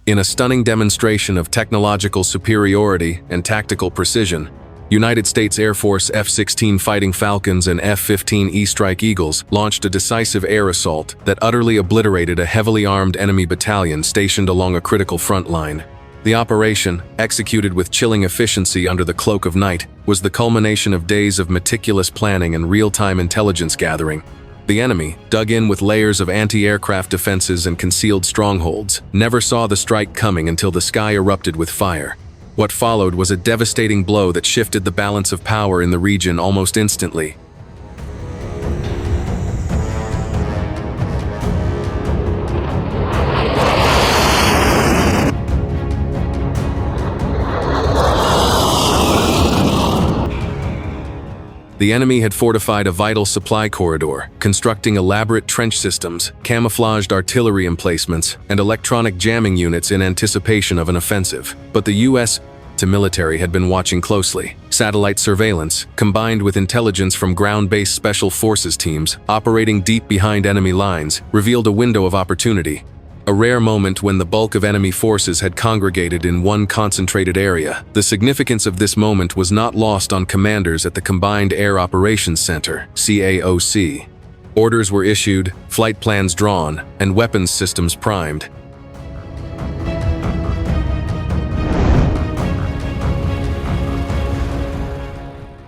In a stunning demonstration of technological superiority and tactical precision, United States Air Force F-16 Fighting Falcons and F-15E Strike Eagles launched a decisive air assault that utterly obliterated a heavily armed enemy battalion stationed along a critical front line. The operation, executed with chilling efficiency under the cloak of night, was the culmination of days of meticulous planning and real-time intelligence gathering. The enemy, dug in with layers of anti-aircraft defenses and concealed strongholds, never saw the strike coming until the sky erupted with fire. What followed was a devastating blow that shifted the balance of power in the region almost instantly. The enemy had fortified a vital supply corridor, constructing elaborate trench systems, camouflaged artillery emplacements, and electronic jamming units in anticipation of an offensive. But the U.S. military had been watching closely. Satellite surveillance, combined with intelligence from ground-based special forces teams operating deep behind enemy lines, revealed a window of opportunity. A rare moment when the bulk of enemy forces had congregated in one concentrated area. The significance of this moment was not lost on commanders at the Combined Air Operations Center, CAOC. Orders were issued, flight plans drawn, and weapons systems primed.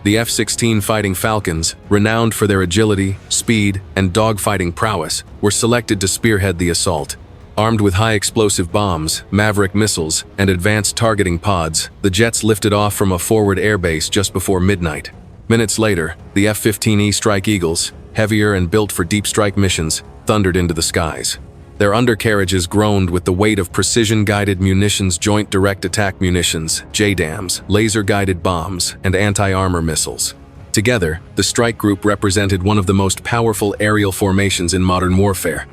The F-16 Fighting Falcons, renowned for their agility, speed, and dogfighting prowess, were selected to spearhead the assault. Armed with high-explosive bombs, Maverick missiles, and advanced targeting pods, the jets lifted off from a forward airbase just before midnight. Minutes later, the F-15E Strike Eagles, heavier and built for deep strike missions, thundered into the skies. Their undercarriages groaned with the weight of precision-guided munitions, joint direct attack munitions, JDAMs, laser-guided bombs, and anti-armor missiles. Together, the strike group represented one of the most powerful aerial formations in modern warfare.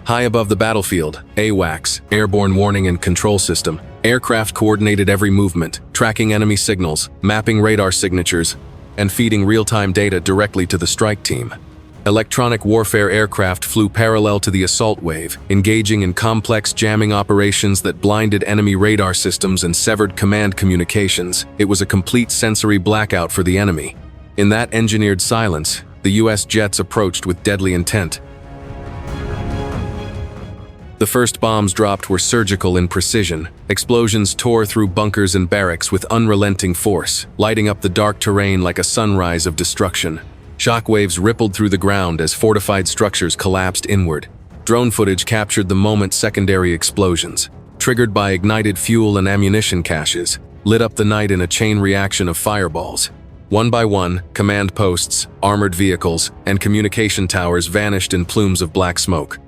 High above the battlefield, AWACS, Airborne Warning and Control System, aircraft coordinated every movement, tracking enemy signals, mapping radar signatures, and feeding real-time data directly to the strike team. Electronic warfare aircraft flew parallel to the assault wave, engaging in complex jamming operations that blinded enemy radar systems and severed command communications. It was a complete sensory blackout for the enemy. In that engineered silence, the U.S. jets approached with deadly intent. The first bombs dropped were surgical in precision. Explosions tore through bunkers and barracks with unrelenting force, lighting up the dark terrain like a sunrise of destruction. Shockwaves rippled through the ground as fortified structures collapsed inward. Drone footage captured the moment's secondary explosions, triggered by ignited fuel and ammunition caches, lit up the night in a chain reaction of fireballs. One by one, command posts, armored vehicles, and communication towers vanished in plumes of black smoke.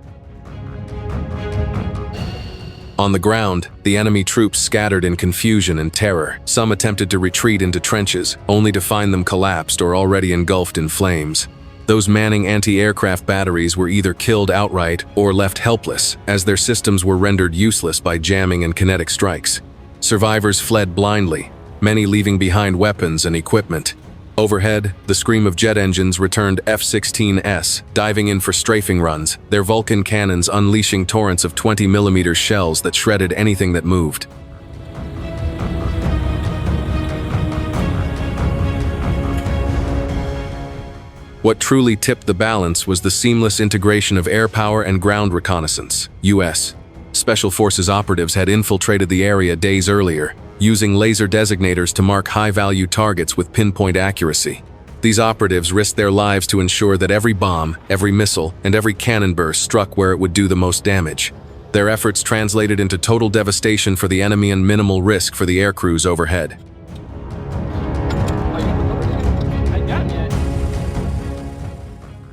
On the ground, the enemy troops scattered in confusion and terror. Some attempted to retreat into trenches, only to find them collapsed or already engulfed in flames. Those manning anti-aircraft batteries were either killed outright or left helpless, as their systems were rendered useless by jamming and kinetic strikes. Survivors fled blindly, many leaving behind weapons and equipment. Overhead, the scream of jet engines returned F-16s, diving in for strafing runs, their Vulcan cannons unleashing torrents of 20mm shells that shredded anything that moved. What truly tipped the balance was the seamless integration of air power and ground reconnaissance. U.S. Special Forces operatives had infiltrated the area days earlier, using laser designators to mark high-value targets with pinpoint accuracy. These operatives risked their lives to ensure that every bomb, every missile, and every cannon burst struck where it would do the most damage. Their efforts translated into total devastation for the enemy and minimal risk for the air crews overhead.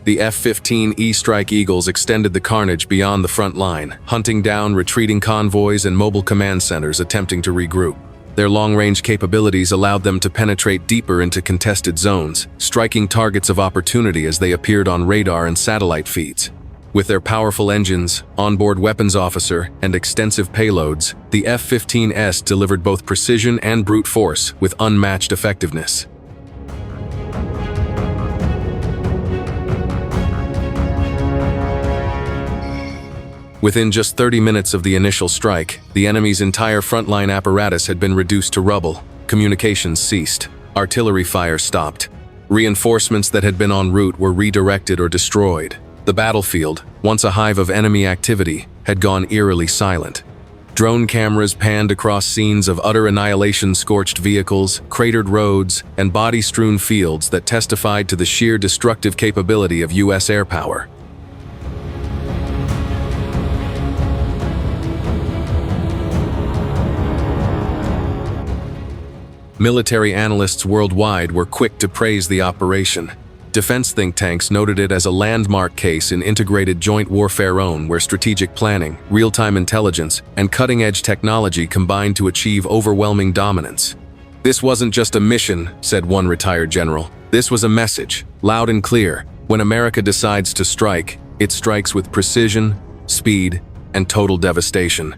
The F-15E Strike Eagles extended the carnage beyond the front line, hunting down retreating convoys and mobile command centers attempting to regroup. Their long-range capabilities allowed them to penetrate deeper into contested zones, striking targets of opportunity as they appeared on radar and satellite feeds. With their powerful engines, onboard weapons officer, and extensive payloads, the F-15S delivered both precision and brute force with unmatched effectiveness. Within just 30 minutes of the initial strike, the enemy's entire frontline apparatus had been reduced to rubble. Communications ceased. Artillery fire stopped. Reinforcements that had been en route were redirected or destroyed. The battlefield, once a hive of enemy activity, had gone eerily silent. Drone cameras panned across scenes of utter annihilation, scorched vehicles, cratered roads, and body-strewn fields that testified to the sheer destructive capability of U.S. air power. Military analysts worldwide were quick to praise the operation. Defense think tanks noted it as a landmark case in integrated joint warfare where strategic planning, real-time intelligence, and cutting-edge technology combined to achieve overwhelming dominance. "This wasn't just a mission," said one retired general. "This was a message, loud and clear. When America decides to strike, it strikes with precision, speed, and total devastation."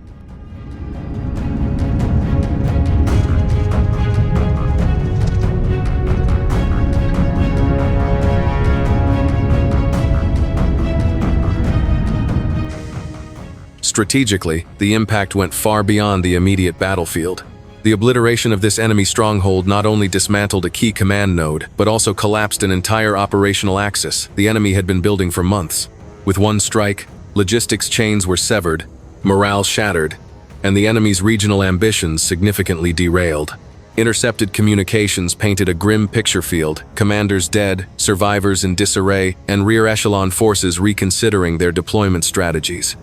Strategically, the impact went far beyond the immediate battlefield. The obliteration of this enemy stronghold not only dismantled a key command node, but also collapsed an entire operational axis the enemy had been building for months. With one strike, logistics chains were severed, morale shattered, and the enemy's regional ambitions significantly derailed. Intercepted communications painted a grim picture field, commanders dead, survivors in disarray, and rear echelon forces reconsidering their deployment strategies.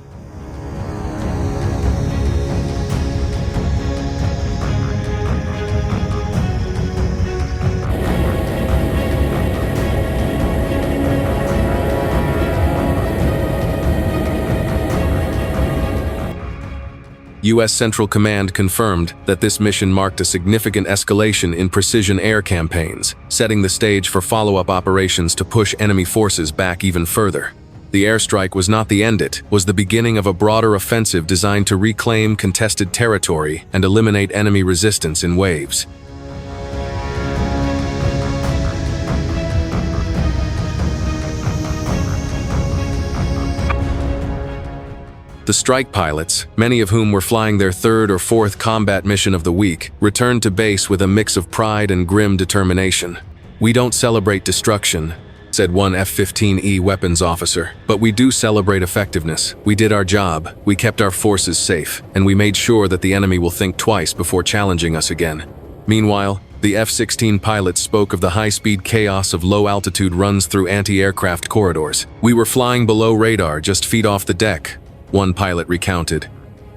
U.S. Central Command confirmed that this mission marked a significant escalation in precision air campaigns, setting the stage for follow-up operations to push enemy forces back even further. The airstrike was not the end, it was the beginning of a broader offensive designed to reclaim contested territory and eliminate enemy resistance in waves. The strike pilots, many of whom were flying their third or fourth combat mission of the week, returned to base with a mix of pride and grim determination. "We don't celebrate destruction," said one F-15E weapons officer, "but we do celebrate effectiveness. We did our job, we kept our forces safe, and we made sure that the enemy will think twice before challenging us again." Meanwhile, the F-16 pilots spoke of the high-speed chaos of low-altitude runs through anti-aircraft corridors. "We were flying below radar, just feet off the deck," one pilot recounted.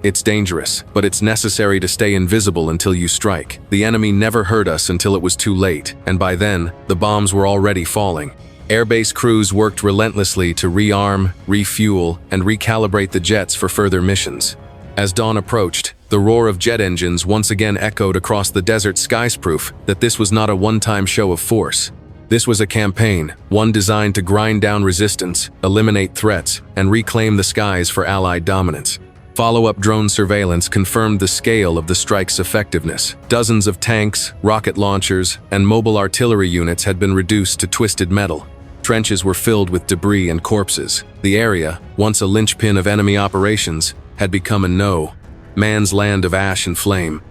"It's dangerous, but it's necessary to stay invisible until you strike. The enemy never heard us until it was too late, and by then, the bombs were already falling." Airbase crews worked relentlessly to rearm, refuel, and recalibrate the jets for further missions. As dawn approached, the roar of jet engines once again echoed across the desert skies, proof that this was not a one-time show of force. This was a campaign, one designed to grind down resistance, eliminate threats, and reclaim the skies for Allied dominance. Follow-up drone surveillance confirmed the scale of the strike's effectiveness. Dozens of tanks, rocket launchers, and mobile artillery units had been reduced to twisted metal. Trenches were filled with debris and corpses. The area, once a linchpin of enemy operations, had become a no man's land of ash and flame.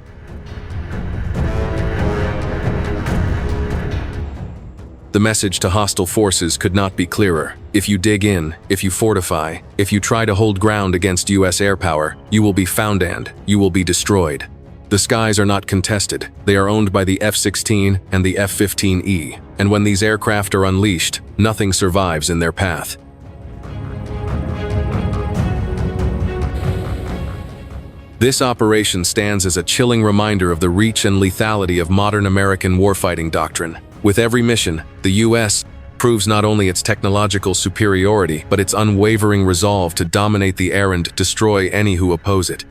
The message to hostile forces could not be clearer. If you dig in, if you fortify, if you try to hold ground against U.S. air power, you will be found and you will be destroyed. The skies are not contested. They are owned by the F-16 and the F-15E, and when these aircraft are unleashed, nothing survives in their path. This operation stands as a chilling reminder of the reach and lethality of modern American warfighting doctrine. With every mission, the U.S. proves not only its technological superiority, but its unwavering resolve to dominate the air and destroy any who oppose it.